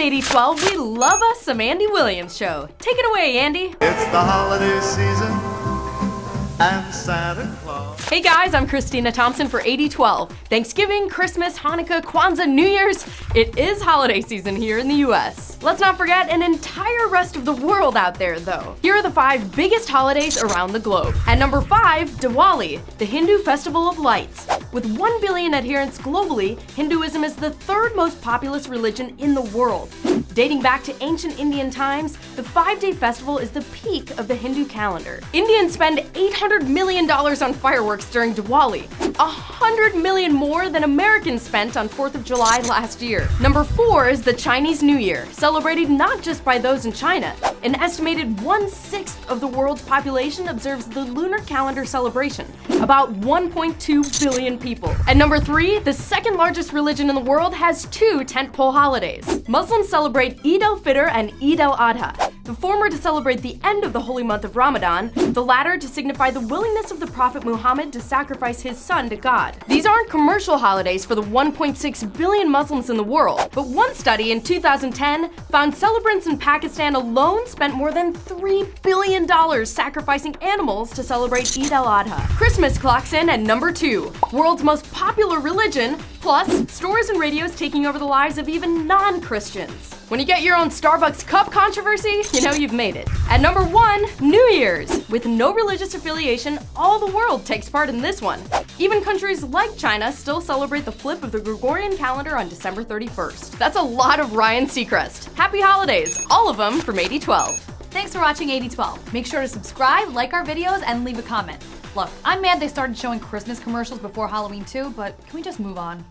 8012, we love us some Andy Williams Show. Take it away, Andy. It's the holiday season and Santa Claus. Hey guys, I'm Christina Thompson for 8012. Thanksgiving, Christmas, Hanukkah, Kwanzaa, New Year's. It is holiday season here in the US. Let's not forget an entire rest of the world out there though. Here are the 5 biggest holidays around the globe. At number 5, Diwali, the Hindu festival of lights. With 1 billion adherents globally, Hinduism is the 3rd most populous religion in the world. Dating back to ancient Indian times, the 5-day festival is the peak of the Hindu calendar. Indians spend $800 million on fireworks during Diwali, 100 million more than Americans spent on 4th of July last year. Number 4 is the Chinese New Year, celebrated not just by those in China. An estimated 1/6 of the world's population observes the lunar calendar celebration, about 1.2 billion people. At number 3, the 2nd largest religion in the world has 2 tentpole holidays. Muslims celebrate Eid al-Fitr and Eid al-Adha, the former to celebrate the end of the holy month of Ramadan, the latter to signify the willingness of the Prophet Muhammad to sacrifice his son to God. These aren't commercial holidays for the 1.6 billion Muslims in the world, but one study in 2010 found celebrants in Pakistan alone spent more than $3 billion sacrificing animals to celebrate Eid al-Adha. Christmas clocks in at number 2, world's most popular religion, plus stores and radios taking over the lives of even non-Christians. When you get your own Starbucks cup controversy, you know you've made it. At number 1, New Year's. With no religious affiliation, all the world takes part in this one. Even countries like China still celebrate the flip of the Gregorian calendar on December 31st. That's a lot of Ryan Seacrest. Happy holidays, all of them from 8012. Thanks for watching 8012. Make sure to subscribe, like our videos, and leave a comment. Look, I'm mad they started showing Christmas commercials before Halloween too, but can we just move on?